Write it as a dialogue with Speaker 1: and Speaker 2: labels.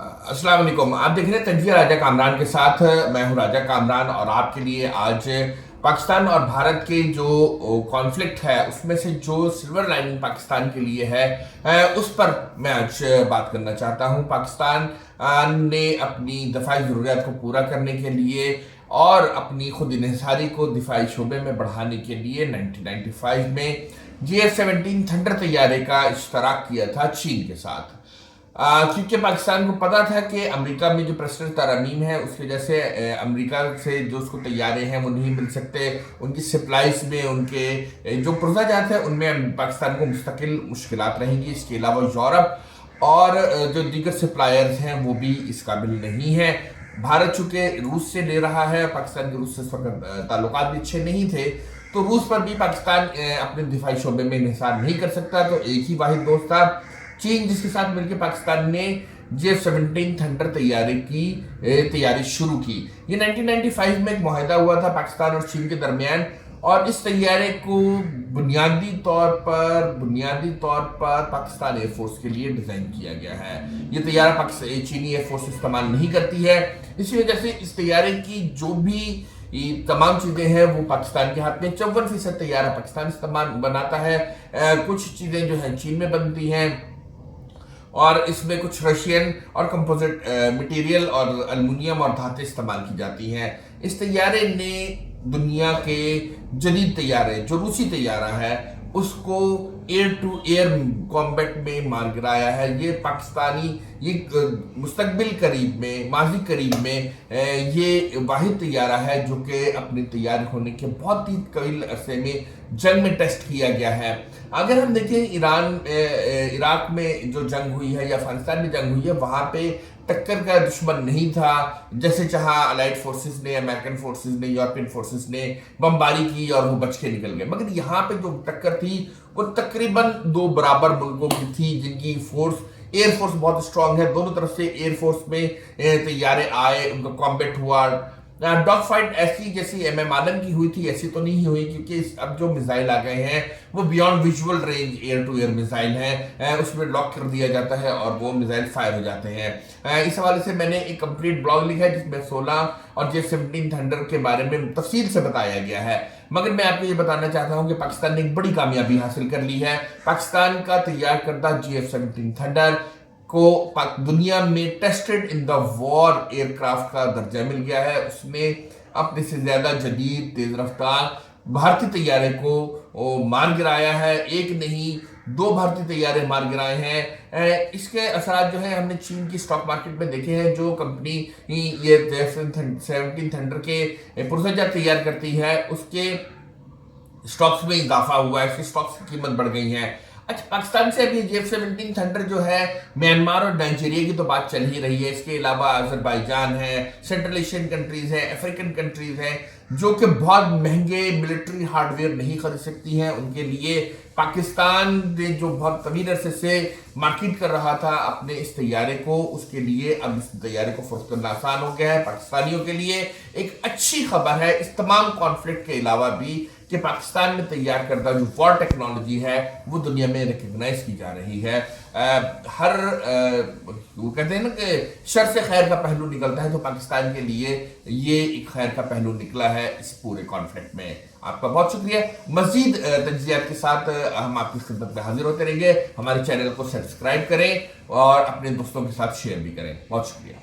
Speaker 1: अस्सलाम वालेकुम। आप देख रहे हैं तंजीर राजा कामरान के साथ। मैं हूं राजा कामरान और आपके लिए आज पाकिस्तान और भारत के जो कॉन्फ्लिक्ट है उसमें से जो सिल्वर लाइनिंग पाकिस्तान के लिए है उस पर मैं आज बात करना चाहता हूं। पाकिस्तान ने अपनी दफाई ज़रूरियात को पूरा करने के लिए और अपनी खुद इन्हिसारी को दिफाई शोबे में बढ़ाने के लिए 1995 में GF-17 थंडर तैयारे का इश्तराक किया था चीन के साथ। क्योंकि पाकिस्तान को पता था कि अमेरिका में जो प्रेसिडेंट तरमीम है उसकी वजह से अमेरिका से जो उसको तैयारे हैं वो नहीं मिल सकते, उनकी सप्लाईज में उनके जो पुरज़ाजात हैं उनमें पाकिस्तान को मुस्तकिल मुश्किलात रहेंगी। इसके अलावा यूरोप और जो दीगर सप्लायर्स हैं वो भी इस काबिल नहीं है। भारत चूँकि रूस से ले रहा है, पाकिस्तान के रूस से इस वक्त ताल्लुकात भी अच्छे नहीं थे, तो रूस पर भी पाकिस्तान अपने दिफाई शोबे में इन्हिसार नहीं कर सकता। तो एक ही वाहिद दोस्त था चीन, जिसके साथ मिलकर पाकिस्तान ने GF-17 थंडर तैयारी की तैयारी शुरू की। ये 1995 में एक मुआहदा हुआ था पाकिस्तान और चीन के दरमियान, और इस तैयारे को बुनियादी तौर पर पाकिस्तान एयरफोर्स के लिए डिज़ाइन किया गया है। ये तैयारा चीनी एयरफोर्स इस्तेमाल नहीं करती है, इसी वजह से इस तैयारे की जो भी तमाम चीज़ें हैं वो पाकिस्तान के हाथ में। 54% तैयारा पाकिस्तान इस्तेमाल बनाता है, कुछ चीज़ें जो हैं चीन में बनती हैं और इसमें कुछ रशियन और कंपोजिट मटेरियल और एल्युमिनियम और धातें इस्तेमाल की जाती हैं। इस तैयारे ने दुनिया के जदीद तैयारे जो रूसी तैयारा है उसको एयर टू एयर कॉम्बैट में मार गिराया है। ये पाकिस्तानी ये मुस्तकबिल करीब में माजी करीब में ये वाहिद तैयारा है जो कि अपने तैयार होने के बहुत ही करीब अरसे में जंग में टेस्ट किया गया है। अगर हम देखें इराक में जो जंग हुई है या अफगानिस्तान में जंग हुई है, वहाँ पे टक्कर का दुश्मन नहीं था। जैसे चाहा अलाइड फोर्सेस ने, अमेरिकन फोर्सेस ने, यूरोपियन फोर्सेस ने बमबारी की और वो बच के निकल गए। मगर यहाँ पे जो टक्कर थी वो तकरीबन दो बराबर मुल्कों की थी जिनकी एयरफोर्स बहुत स्ट्रांग है। दोनों तरफ से एयरफोर्स में तैयारे आए, उनका कॉम्बैट हुआ। डॉग फाइट ऐसी जैसी MM आदम की हुई थी ऐसी तो नहीं हुई, क्योंकि अब जो मिसाइल आ गए हैं वो beyond visual range air to air missile हैं, उसमें लॉक कर दिया जाता है और वो मिसाइल फायर हो जाते हैं। इस हवाले से मैंने एक कंप्लीट ब्लॉग लिखा है जिसमें 16 और GF-17 थंडर के बारे में तफसील से बताया गया है। मगर मैं आपको ये बताना चाहता हूँ कि पाकिस्तान ने एक बड़ी कामयाबी हासिल कर ली है। पाकिस्तान का तैयार करदा GF-17 थंडर को दुनिया में tested in the war aircraft का दर्जा मिल गया है। उसने अपने से ज्यादा जदीद तेज रफ्तार भारतीय तैयारे को मार गिराया है। एक नहीं 2 भारतीय तैयारे मार गिराए हैं। इसके असरात जो है हमने चीन की स्टॉक मार्केट में देखे हैं। जो कंपनी ये GF-17 थंडर के पुरज़ाजात तैयार करती है उसके स्टॉक्स में इजाफा हुआ है, इसकी स्टॉक्स की कीमत बढ़ गई है। अच्छा, पाकिस्तान से अभी GF-17 थंडर जो है म्यांमार और नाइजीरिया की तो बात चल ही रही है। इसके अलावा अजरबैजान है, सेंट्रल एशियन कंट्रीज हैं, अफ्रीकन कंट्रीज हैं जो कि बहुत महंगे मिलिट्री हार्डवेयर नहीं खरीद सकती हैं। उनके लिए पाकिस्तान ने जो बहुत तवील अरसे से मार्केट कर रहा था अपने इस तैयारे को, उसके लिए अब इस तैयारे को फरोख्त करना आसान हो गया है। पाकिस्तानियों के लिए एक अच्छी खबर है इस तमाम कॉन्फ्लिक्ट के अलावा भी कि पाकिस्तान में तैयार करदा जो वॉर टेक्नोलॉजी है वो दुनिया में रिकग्नाइज की जा रही है। वो कहते हैं ना कि शर से खैर का पहलू निकलता है, तो पाकिस्तान के लिए ये एक खैर का पहलू निकला है इस पूरे कॉन्फ्लिक्ट में। आपका बहुत शुक्रिया। मजीद तज्जियात के साथ हम आपकी खिदमत में हाजिर होते रहेंगे। हमारे चैनल को सब्सक्राइब करें और अपने दोस्तों के साथ शेयर भी करें। बहुत शुक्रिया।